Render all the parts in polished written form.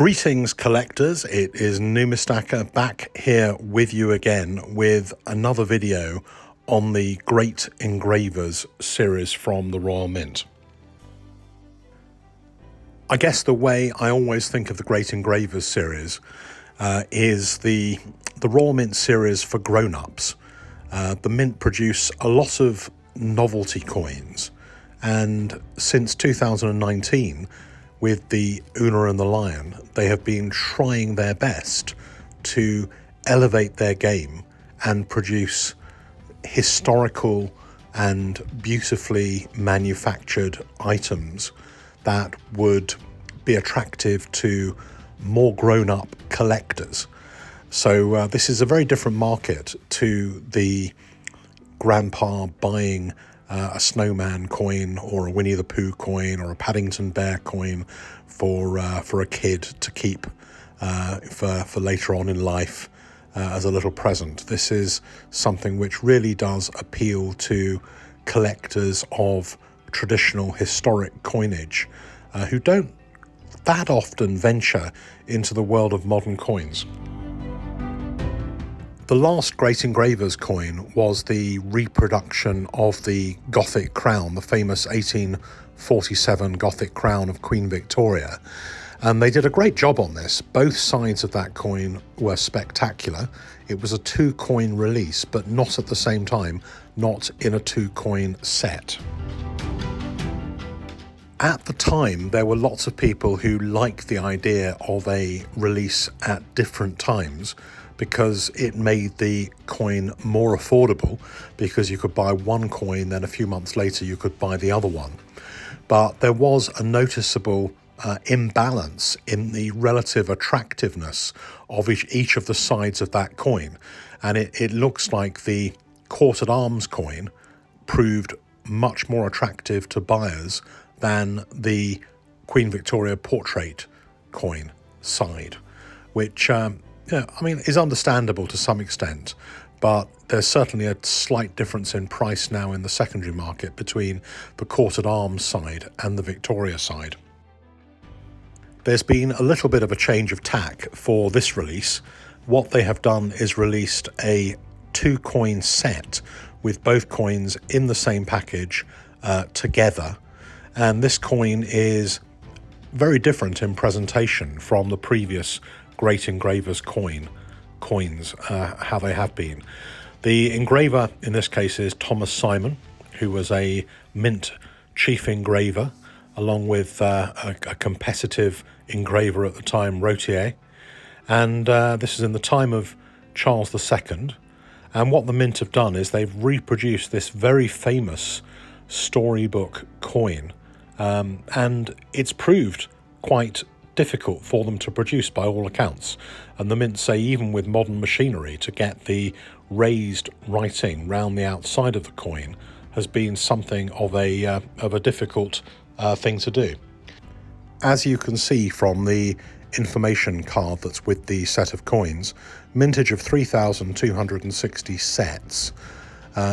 Greetings collectors, it is Numistacker back here with you again with another video on the Great Engravers series from the Royal Mint. I guess the way I always think of the Great Engravers series is the Royal Mint series for grown-ups. The Mint produce a lot of novelty coins, and since 2019 with the Una and the Lion, they have been trying their best to elevate their game and produce historical and beautifully manufactured items that would be attractive to more grown-up collectors. So this is a very different market to the grandpa buying a snowman coin or a Winnie the Pooh coin or a Paddington Bear coin for a kid to keep for later on in life as a little present. This is something which really does appeal to collectors of traditional historic coinage who don't that often venture into the world of modern coins. The last Great Engravers coin was the reproduction of the Gothic crown, the famous 1847 Gothic crown of Queen Victoria. And they did a great job on this. Both sides of that coin were spectacular. It was a two-coin release, but not at the same time, not in a two-coin set. At the time, there were lots of people who liked the idea of a release at different times, because it made the coin more affordable, because you could buy one coin, then a few months later you could buy the other one. But there was a noticeable imbalance in the relative attractiveness of each of the sides of that coin. And it looks like the Court at Arms coin proved much more attractive to buyers than the Queen Victoria portrait coin side, which is understandable to some extent, but there's certainly a slight difference in price now in the secondary market between the Court at Arms side and the Victoria side. There's been a little bit of a change of tack for this release. What they have done is released a two-coin set with both coins in the same package together, and this coin is very different in presentation from the previous Great Engravers coins, how they have been. The engraver in this case is Thomas Simon, who was a Mint chief engraver, along with a competitive engraver at the time, Rotier. And this is in the time of Charles II. And what the Mint have done is they've reproduced this very famous storybook coin. And it's proved quite difficult for them to produce by all accounts, and the Mint say even with modern machinery to get the raised writing round the outside of the coin has been something of a difficult thing to do. As you can see from the information card that's with the set of coins, mintage of 3,260 sets,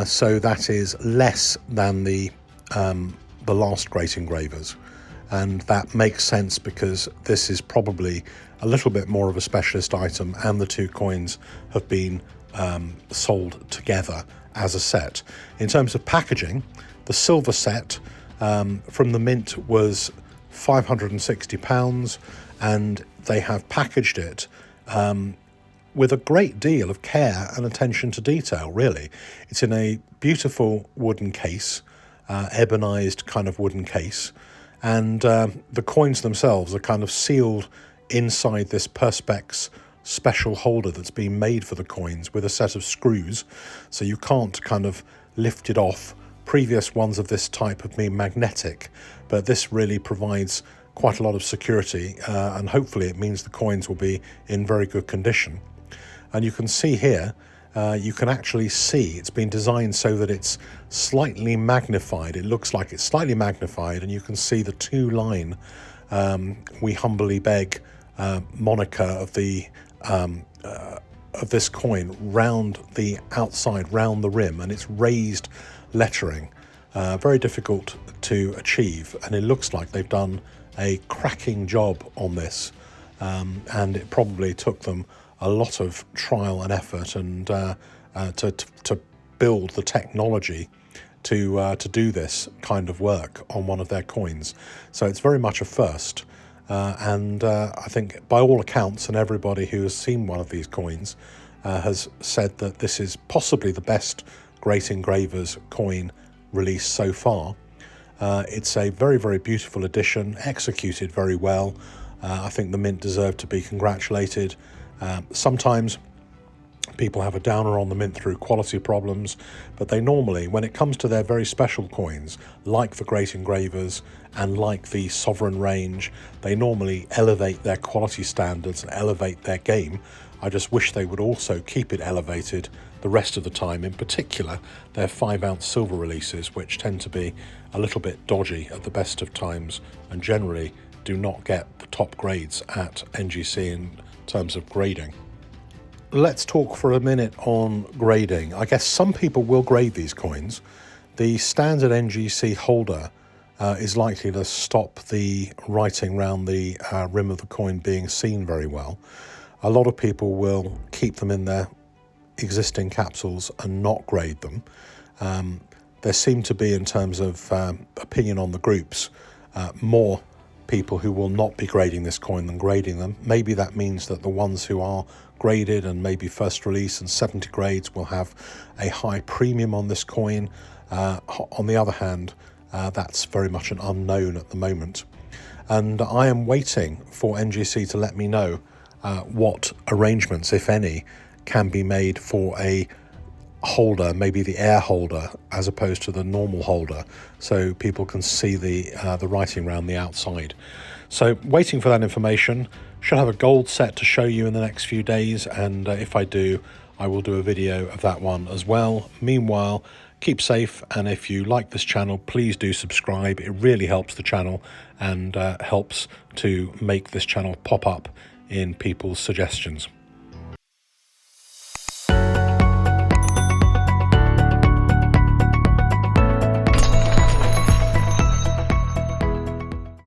so that is less than the last Great Engravers. And that makes sense because this is probably a little bit more of a specialist item, and the two coins have been sold together as a set. In terms of packaging, the silver set from the Mint was £560, and they have packaged it with a great deal of care and attention to detail, really. It's in a beautiful wooden case, ebonized kind of wooden case. And the coins themselves are kind of sealed inside this Perspex special holder that's been made for the coins with a set of screws, so you can't kind of lift it off. Previous ones of this type have been magnetic, but this really provides quite a lot of security, and hopefully it means the coins will be in very good condition. And you can see here, you can actually see it's been designed so that it's slightly magnified. It looks like it's slightly magnified, and you can see the two-line "We Humbly Beg" moniker of this coin round the outside, round the rim, and it's raised lettering. Very difficult to achieve, and it looks like they've done a cracking job on this. and it probably took them a lot of trial and effort and to build the technology to do this kind of work on one of their coins. So it's very much a first, and I think by all accounts, and everybody who has seen one of these coins has said that this is possibly the best Great Engravers coin release so far. It's a very, very beautiful edition, executed very well. I think the mint deserve to be congratulated. Sometimes people have a downer on the mint through quality problems, but they normally, when it comes to their very special coins, like the Great Engravers and like the Sovereign range, they normally elevate their quality standards and elevate their game. I just wish they would also keep it elevated the rest of the time, in particular their 5-ounce silver releases, which tend to be a little bit dodgy at the best of times and generally do not get the top grades at NGC in terms of grading. Let's talk for a minute on grading. I guess some people will grade these coins. The standard NGC holder is likely to stop the writing around the rim of the coin being seen very well. A lot of people will keep them in their existing capsules and not grade them. There seem to be, in terms of opinion on the groups, more people who will not be grading this coin than grading them. Maybe that means that the ones who are graded and maybe first release and 70 grades will have a high premium on this coin. On the other hand, that's very much an unknown at the moment. And I am waiting for NGC to let me know what arrangements, if any, can be made for a holder, maybe the air holder as opposed to the normal holder, so people can see the writing around the outside. So waiting for that information. Should have a gold set to show you in the next few days, and if I do, I will do a video of that one as well. Meanwhile, keep safe, and if you like this channel, please do subscribe. It really helps the channel and helps to make this channel pop up in people's suggestions.